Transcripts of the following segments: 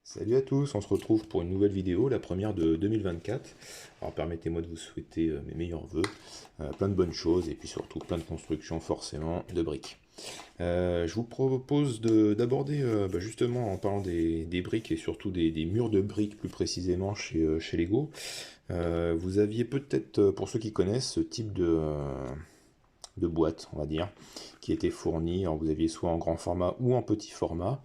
Salut à tous, on se retrouve pour une nouvelle vidéo, la première de 2024. Alors permettez-moi de vous souhaiter mes meilleurs vœux, plein de bonnes choses et puis surtout plein de constructions forcément de briques. Je vous propose d'aborder justement en parlant des briques et surtout des murs de briques plus précisément chez Lego. Vous aviez peut-être, pour ceux qui connaissent, ce type de boîte, on va dire, qui était fournie. Alors vous aviez soit en grand format ou en petit format.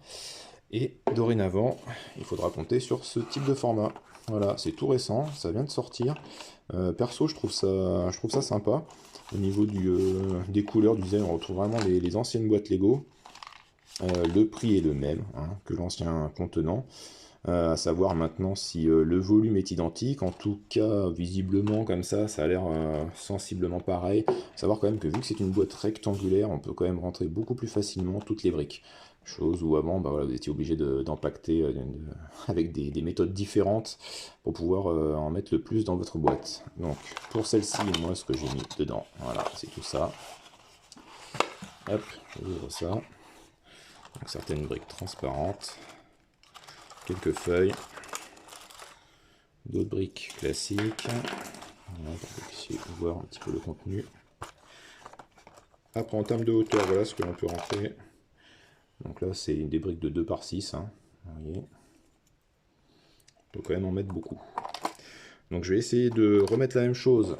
Et dorénavant, il faudra compter sur ce type de format. Voilà, c'est tout récent, ça vient de sortir. Perso, je trouve ça sympa. Au niveau des couleurs, du design, on retrouve vraiment les anciennes boîtes Lego. Le prix est le même hein, que l'ancien contenant. À savoir maintenant si le volume est identique. En tout cas, visiblement, comme ça a l'air sensiblement pareil. À savoir quand même que vu que c'est une boîte rectangulaire, on peut quand même rentrer beaucoup plus facilement toutes les briques. Chose où avant, bah voilà, vous étiez obligé d'empacter avec des méthodes différentes pour pouvoir en mettre le plus dans votre boîte. Donc, pour celle-ci, moi, ce que j'ai mis dedans, voilà, c'est tout ça. Hop, j'ouvre ça. Donc, certaines briques transparentes. Quelques feuilles, d'autres briques classiques, voilà, pour que vous puissiez voir un petit peu le contenu. Après en termes de hauteur, voilà ce que l'on peut rentrer. Donc là c'est des briques de 2 par 6, hein, vous voyez. On peut quand même en mettre beaucoup. Donc je vais essayer de remettre la même chose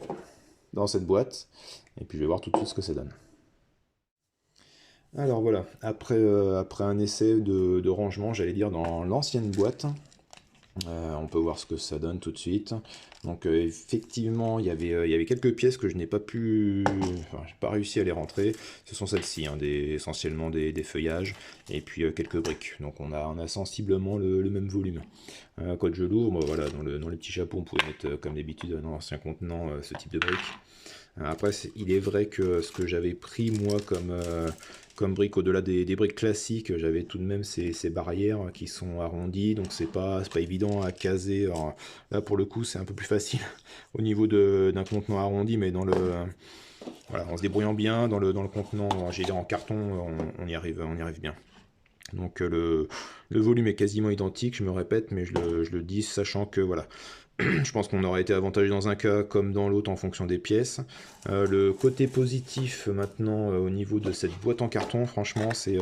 dans cette boîte, et puis je vais voir tout de suite ce que ça donne. Alors voilà, après un essai de rangement, j'allais dire dans l'ancienne boîte, on peut voir ce que ça donne tout de suite. Donc effectivement, il y avait quelques pièces que je n'ai pas pu... Enfin, j'ai pas réussi à les rentrer. Ce sont celles-ci, hein, essentiellement des feuillages, et puis quelques briques. Donc on a sensiblement le même volume. Quand je l'ouvre, bon, voilà, dans le petit chapeau, on pouvait mettre, comme d'habitude, dans l'ancien contenant, ce type de briques. Après, il est vrai que ce que j'avais pris, moi, comme briques, au-delà des briques classiques, j'avais tout de même ces barrières qui sont arrondies, donc c'est pas évident à caser. Alors, là, pour le coup, c'est un peu plus facile au niveau d'un contenant arrondi, mais voilà, en se débrouillant bien, dans le contenant, j'ai en carton, on y arrive bien. Donc le volume est quasiment identique, je me répète, mais je le dis sachant que voilà, je pense qu'on aurait été avantagé dans un cas comme dans l'autre en fonction des pièces. Le côté positif maintenant au niveau de cette boîte en carton, franchement, c'est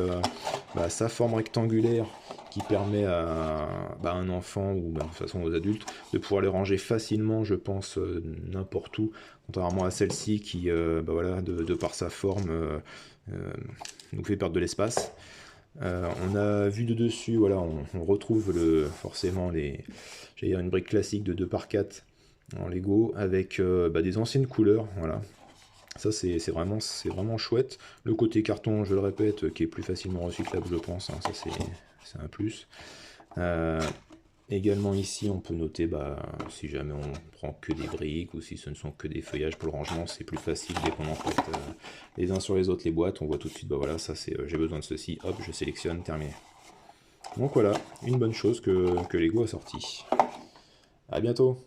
sa forme rectangulaire qui permet à un enfant ou de toute façon aux adultes de pouvoir les ranger facilement, je pense, n'importe où, contrairement à celle-ci qui, voilà, de par sa forme, nous fait perdre de l'espace. On a vu de dessus, voilà, on retrouve forcément j'allais dire une brique classique de 2 par 4 en Lego avec des anciennes couleurs, voilà. Ça c'est vraiment chouette. Le côté carton, je le répète, qui est plus facilement recyclable, je pense, hein, ça c'est un plus. Également ici, on peut noter si jamais on prend que des briques ou si ce ne sont que des feuillages pour le rangement, c'est plus facile dès qu'on empacte les uns sur les autres les boîtes. On voit tout de suite, voilà, ça c'est j'ai besoin de ceci, hop, je sélectionne, terminé. Donc voilà, une bonne chose que Lego a sorti. À bientôt.